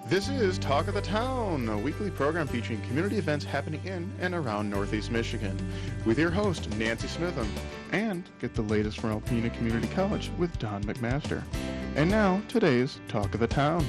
This is Talk of the Town, a weekly program featuring community events happening in and around Northeast Michigan, with your host, Nancy Smitham, and get the latest from Alpena Community College with Don McMaster. And now, today's Talk of the Town.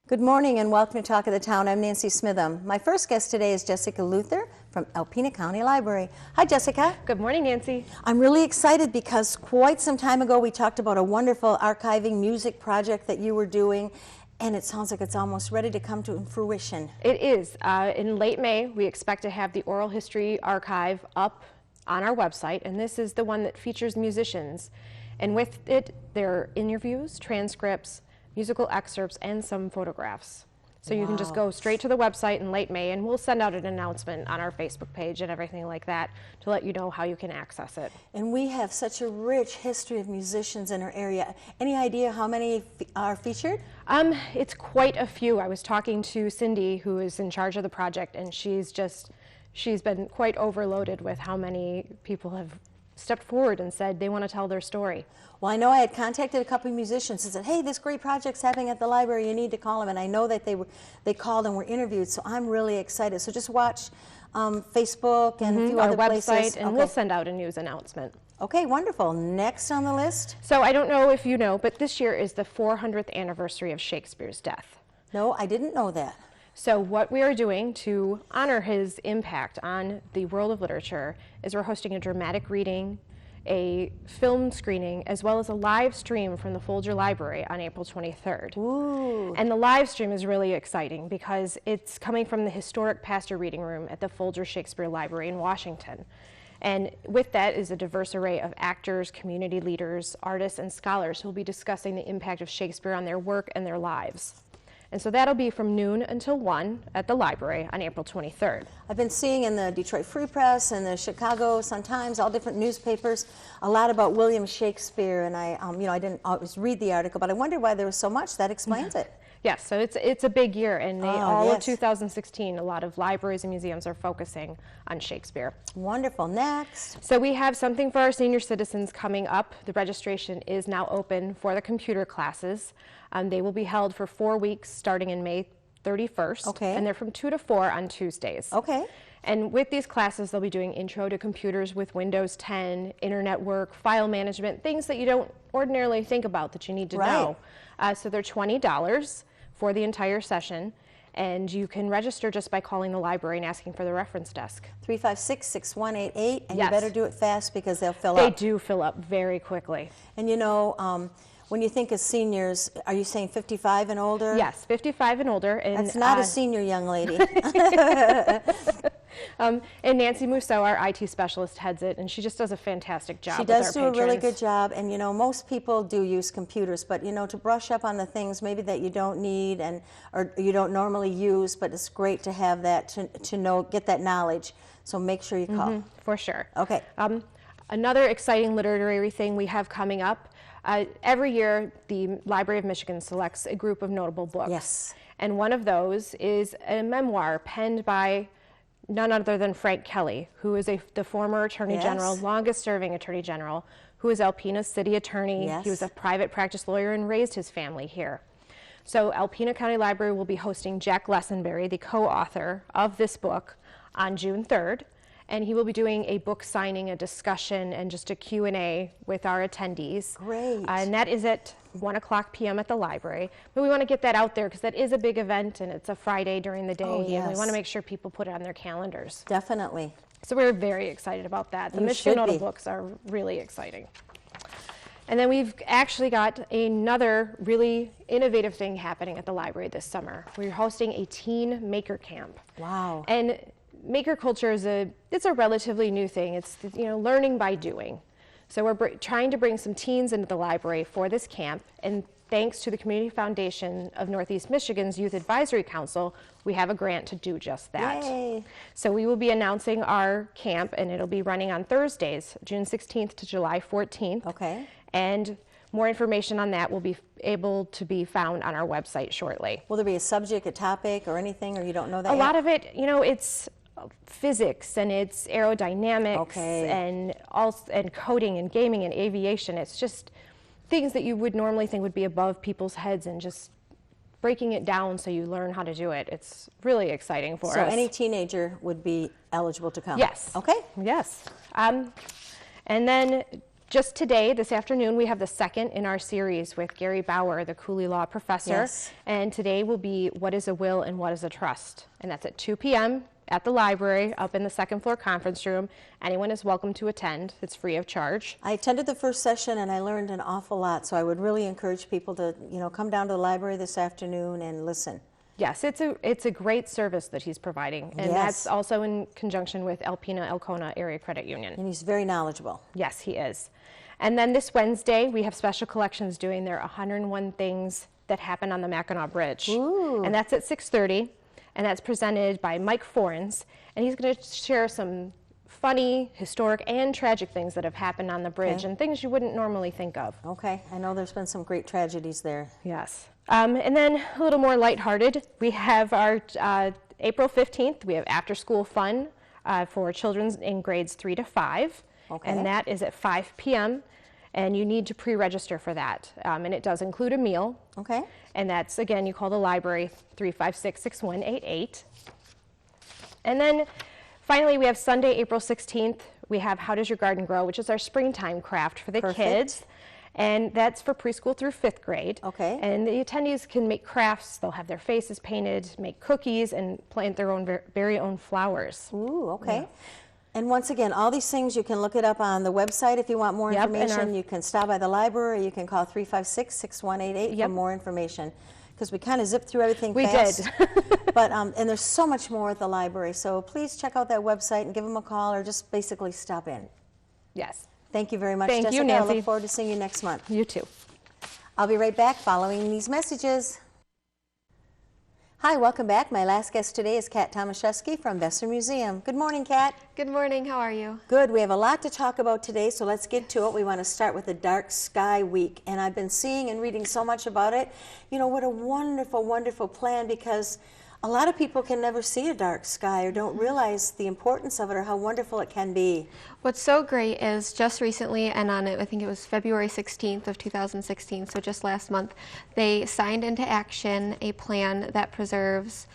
Good morning and welcome to Talk of the Town. I'm Nancy Smitham. My first guest today is Jessica Luther from Alpena County Library. Hi, Jessica. Good morning, Nancy. I'm really excited because quite some time ago we talked about a wonderful archiving music project that you were doing, and it sounds like it's almost ready to come to fruition. It is. In late May, we expect to have the oral history archive up on our website, and this is the one that features musicians. And with it, there are interviews, transcripts, musical excerpts, and some photographs. So you can just go straight to the website in late May, and we'll send out an announcement on our Facebook page and everything like that to let you know how you can access it. And we have such a rich history of musicians in our area. Any idea how many are featured? It's quite a few. I was talking to Cindy, who is in charge of the project, and she's been quite overloaded with how many people have stepped forward and said they want to tell their story. Well, I know I had contacted a couple of musicians and said, hey, this great project's happening at the library, you need to call them. And I know that they called and were interviewed, so I'm really excited. So just watch Facebook and a few other places. Our website, and we'll send out a news announcement. Okay, wonderful. Next on the list? So I don't know if you know, but this year is the 400th anniversary of Shakespeare's death. No, I didn't know that. So what we are doing to honor his impact on the world of literature is we're hosting a dramatic reading, a film screening, as well as a live stream from the Folger Library on April 23rd. Ooh. And the live stream is really exciting because it's coming from the historic Pastor Reading Room at the Folger Shakespeare Library in Washington. And with that is a diverse array of actors, community leaders, artists, and scholars who will be discussing the impact of Shakespeare on their work and their lives. And so that'll be from noon until 1 at the library on April 23rd. I've been seeing in the Detroit Free Press and the Chicago Sun-Times, all different newspapers, a lot about William Shakespeare, and I didn't always read the article, but I wondered why there was so much. That explains it. Yes, so it's a big year, and all of yes. 2016, a lot of libraries and museums are focusing on Shakespeare. Wonderful. Next. So we have something for our senior citizens coming up. The registration is now open for the computer classes. They will be held for 4 weeks starting in May 31st. Okay. And they're from 2 to 4 on Tuesdays. Okay. And with these classes, they'll be doing Intro to Computers with Windows 10, internet work, file management, things that you don't ordinarily think about that you need to know. So they're $20 for the entire session, and you can register just by calling the library and asking for the reference desk. 356-6188, and Yes. you better do it fast because they'll fill They up. do fill up very quickly. And when you think of seniors, are you saying 55 and older? Yes, 55 and older. And That's not a senior young lady. And Nancy Musso, our IT specialist, heads it, and she just does a fantastic job. She does do a really good job, and most people do use computers, but to brush up on the things maybe that you don't need or you don't normally use, but it's great to have that to get that knowledge. So make sure you call. For sure. Okay. Another exciting literary thing we have coming up. Every year, the Library of Michigan selects a group of notable books. Yes. And one of those is a memoir penned by none other than Frank Kelly, who is the former Attorney General, longest-serving Attorney General, who is Alpena's city attorney. Yes. He was a private practice lawyer and raised his family here. So Alpena County Library will be hosting Jack Lessenberry, the co-author of this book, on June 3rd. And he will be doing a book signing, a discussion, and just a Q&A with our attendees. Great. And that is at 1:00 p.m. at the library. But we want to get that out there because that is a big event, and it's a Friday during the day. Oh, yes. And we want to make sure people put it on their calendars. Definitely. So we're very excited about that. The You Michigan should Notable be. books are really exciting. And then we've actually got another really innovative thing happening at the library this summer. We're hosting a teen maker camp. Wow. And maker culture is it's a relatively new thing. It's learning by doing. So we're trying to bring some teens into the library for this camp, and thanks to the Community Foundation of Northeast Michigan's Youth Advisory Council, we have a grant to do just that. Yay. So we will be announcing our camp, and it'll be running on Thursdays, June 16th to July 14th. Okay. And more information on that will be able to be found on our website shortly. Will there be a subject, a topic, or anything, or you don't know that A yet? lot of it, it's physics and it's aerodynamics and coding and gaming and aviation. It's just things that you would normally think would be above people's heads and just breaking it down so you learn how to do it. It's really exciting for us. So any teenager would be eligible to come? Yes. Okay. Yes. And then just today, this afternoon, we have the second in our series with Gary Bauer, the Cooley Law professor. Yes. And today will be What is a Will and What is a Trust? And that's at 2 p.m. at the library up in the second floor conference room. Anyone is welcome to attend. It's free of charge. I attended the first session and I learned an awful lot, so I would really encourage people to, come down to the library this afternoon and listen. Yes, it's a great service that he's providing. And Yes. that's also in conjunction with Alpena Elkona Area Credit Union. And he's very knowledgeable. Yes, he is. And then this Wednesday, we have Special Collections doing their 101 Things That Happened on the Mackinac Bridge. Ooh. And that's at 6:30, and that's presented by Mike Forens. And he's going to share some funny, historic, and tragic things that have happened on the bridge, Okay. and things you wouldn't normally think of. Okay, I know there's been some great tragedies there. Yes. And then a little more lighthearted, we have our April 15th, we have after-school fun for children in grades 3 to 5. Okay. And that is at 5 p.m. And you need to pre-register for that. And it does include a meal. Okay. And that's, again, you call the library 356-6188. And then finally, we have Sunday, April 16th. We have How Does Your Garden Grow, which is our springtime craft for the Perfect. kids. And that's for preschool through 5th grade. Okay. And the attendees can make crafts. They'll have their faces painted, make cookies, and plant their own very own flowers. Ooh, okay. And once again, all these things, you can look it up on the website if you want more Yep, and information. our- You can stop by the library, or you can call 356-6188 for Yep. more information. Because we kind of zipped through everything We fast. did. But, and there's so much more at the library. So please check out that website and give them a call, or just basically stop in. Yes. Thank you very much, Thank Jessica. you, I Nancy. look forward to seeing you next month. You too. I'll be right back following these messages. Hi, welcome back. My last guest today is Kat Tomaszewski from Besser Museum. Good morning, Kat. Good morning, how are you? Good. We have a lot to talk about today, so let's get to it. We want to start with the Dark Sky Week, and I've been seeing and reading so much about it. What a wonderful, wonderful plan, because a lot of people can never see a dark sky or don't realize the importance of it or how wonderful it can be. What's so great is just recently, and on it, I think it was February 16th of 2016, so just last month, they signed into action a plan that preserves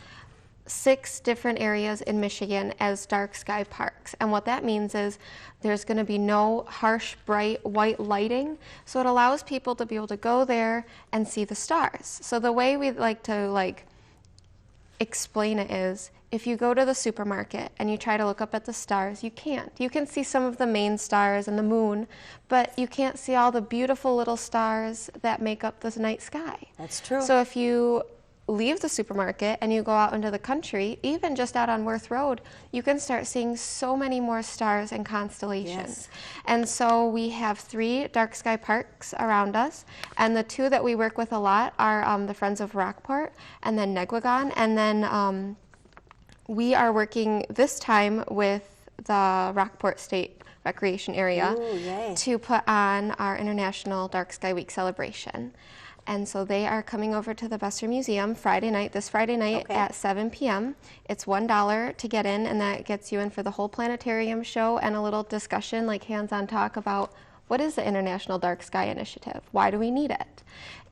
6 different areas in Michigan as dark sky parks. And what that means is there's going to be no harsh, bright white lighting, so it allows people to be able to go there and see the stars. So the way we like to explain it is, if you go to the supermarket and you try to look up at the stars, you can't. You can see some of the main stars and the moon, but you can't see all the beautiful little stars that make up the night sky. That's true. So if you leave the supermarket and you go out into the country, even just out on Worth Road, you can start seeing so many more stars and constellations. Yes. And so we have 3 dark sky parks around us, and the 2 that we work with a lot are the Friends of Rockport and then Negwagon, and then we are working this time with the Rockport State Recreation Area Ooh, yay. to put on our International Dark Sky Week celebration. And so they are coming over to the Besser Museum this Friday night Okay. at 7 p.m. It's $1 to get in, and that gets you in for the whole planetarium show and a little discussion, like hands-on talk about what is the International Dark Sky Initiative? Why do we need it?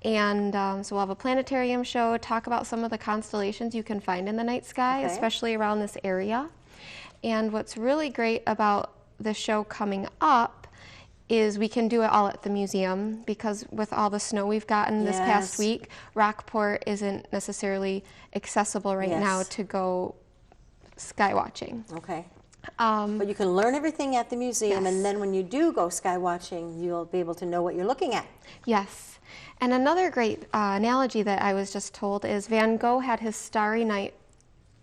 And so we'll have a planetarium show, talk about some of the constellations you can find in the night sky, Okay. especially around this area. And what's really great about the show coming up is we can do it all at the museum, because with all the snow we've gotten this past Yes. week, Rockport isn't necessarily accessible right now Yes. to go sky watching. Okay. But you can learn everything at the museum, Yes. and then when you do go sky watching, you'll be able to know what you're looking at. Yes. And another great analogy that I was just told is Van Gogh had his Starry Night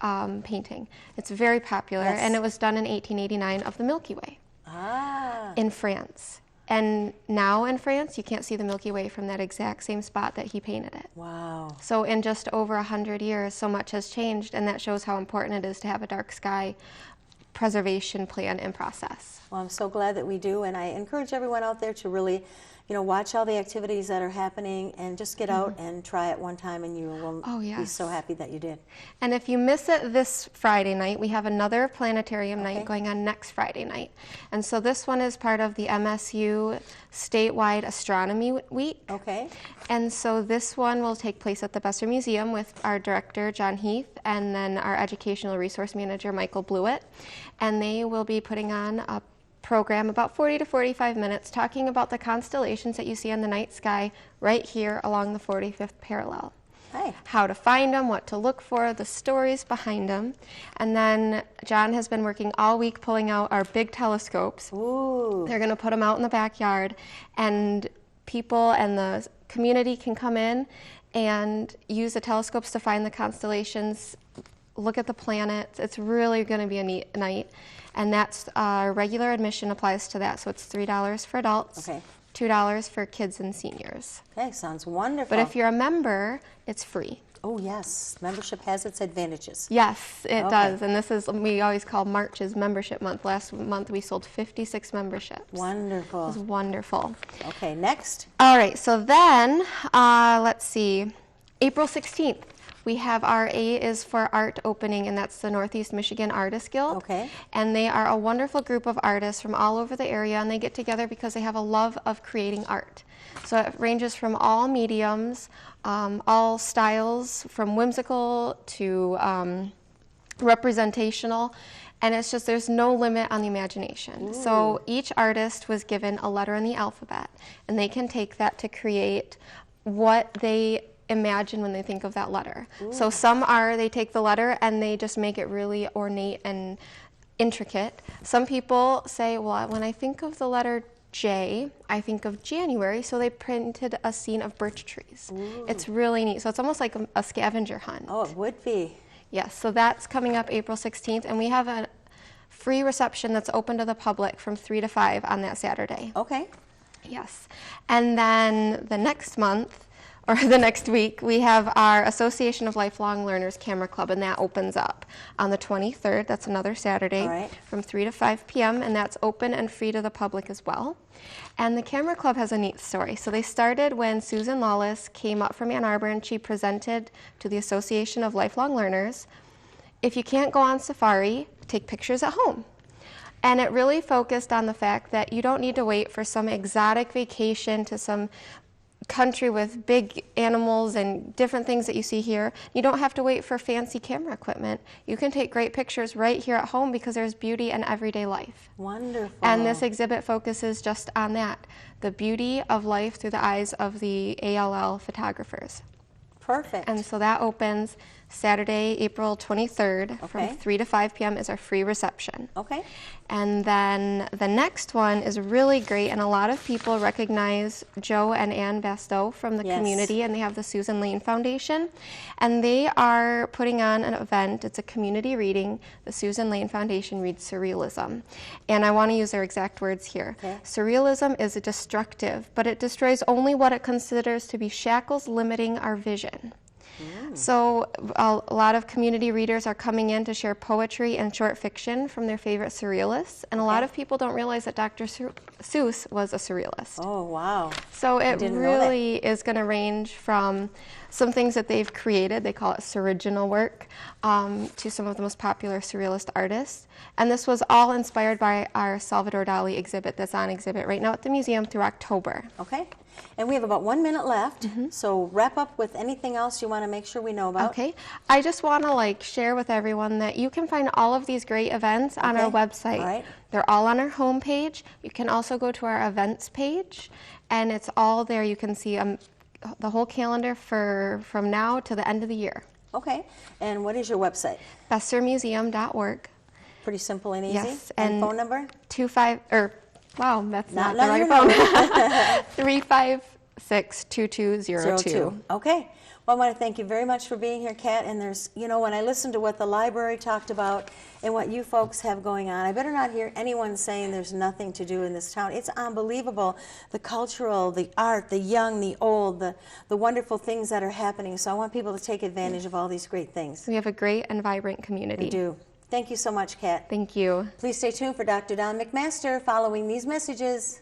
painting. It's very popular, Yes. and it was done in 1889 of the Milky Way Ah. in France. And now in France, you can't see the Milky Way from that exact same spot that he painted it. Wow. So in just over 100 years, so much has changed, and that shows how important it is to have a dark sky preservation plan in process. Well, I'm so glad that we do, and I encourage everyone out there to really, watch all the activities that are happening and just get out and try it one time, and you will Oh, be yes. so happy that you did. And if you miss it this Friday night, we have another planetarium Okay. night going on next Friday night. And so this one is part of the MSU statewide astronomy week. Okay. And so this one will take place at the Besser Museum with our director, John Heath, and then our educational resource manager, Michael Blewett. And they will be putting on a program about 40 to 45 minutes talking about the constellations that you see in the night sky right here along the 45th parallel. Hey. How to find them, what to look for, the stories behind them. And then John has been working all week pulling out our big telescopes. Ooh. They're going to put them out in the backyard, and people and the community can come in and use the telescopes to find the constellations, look at the planets. It's really going to be a neat night. And that's regular admission applies to that. So it's $3 for adults, Okay. $2 for kids and seniors. Okay, sounds wonderful. But if you're a member, it's free. Oh, yes. Membership has its advantages. Yes, it Okay. does. And this is, we always call March's membership month. Last month we sold 56 memberships. It was Wonderful. wonderful. Okay, next. All right, so then, let's see, April 16th, we have our A is for Art opening, and that's the Northeast Michigan Artists Guild. Okay. And they are a wonderful group of artists from all over the area, and they get together because they have a love of creating art. So it ranges from all mediums, all styles, from whimsical to representational, and it's just there's no limit on the imagination. So each artist was given a letter in the alphabet, and they can take that to create what they imagine when they think of that letter. So some are, they take the letter and they just make it really ornate and intricate. Some people say, well, when I think of the letter J, I think of January, so they printed a scene of birch trees. It's really neat. So it's almost like a scavenger hunt. Oh, it would be. Yes, so that's coming up April 16th, and we have a free reception that's open to the public from 3 to 5 on that Saturday. Okay. Yes. And then the next month, or the next week, we have our Association of Lifelong Learners Camera Club, and that opens up on the 23rd. That's another Saturday, All right. from 3 to 5 p.m., and that's open and free to the public as well. And the Camera Club has a neat story. So they started when Susan Lawless came up from Ann Arbor, and she presented to the Association of Lifelong Learners, if you can't go on safari, take pictures at home. And it really focused on the fact that you don't need to wait for some exotic vacation to some country with big animals and different things that you see here. You don't have to wait for fancy camera equipment. You can take great pictures right here at home because there's beauty in everyday life. Wonderful. And this exhibit focuses just on that, the beauty of life through the eyes of the ALL photographers. Perfect. And so that opens Saturday, April 23rd, Okay. from 3 to 5 p.m. is our free reception. Okay. And then the next one is really great, and a lot of people recognize Joe and Ann Bastow from the Yes. community, and they have the Susan Lane Foundation, and they are putting on an event. It's a community reading. The Susan Lane Foundation reads Surrealism, and I want to use their exact words here. Okay. Surrealism is destructive, but it destroys only what it considers to be shackles limiting our vision. So a lot of community readers are coming in to share poetry and short fiction from their favorite surrealists, and a lot of people don't realize that Dr. Seuss was a surrealist. Oh, wow. So it didn't know that. really is going to range from some things that they've created, they call it suroriginal work, to some of the most popular surrealist artists. And this was all inspired by our Salvador Dali exhibit that's on exhibit right now at the museum through October. Okay. And we have about 1 minute left, so wrap up with anything else you want to make sure we know about. Okay, I just want to share with everyone that you can find all of these great events on our Okay. website. All right. They're all on our homepage. You can also go to our events page, and it's all there. You can see the whole calendar from now to the end of the year. Okay. And what is your website? BesserMuseum.org. Pretty simple and easy. Yes, And and phone number? Wow, that's not the on right your phone. note. 356-2202. Okay. Well, I want to thank you very much for being here, Kat. And there's, when I listen to what the library talked about and what you folks have going on, I better not hear anyone saying there's nothing to do in this town. It's unbelievable, the cultural, the art, the young, the old, the wonderful things that are happening. So I want people to take advantage of all these great things. We have a great and vibrant community. We do. Thank you so much, Kat. Thank you. Please stay tuned for Dr. Don McMaster following these messages.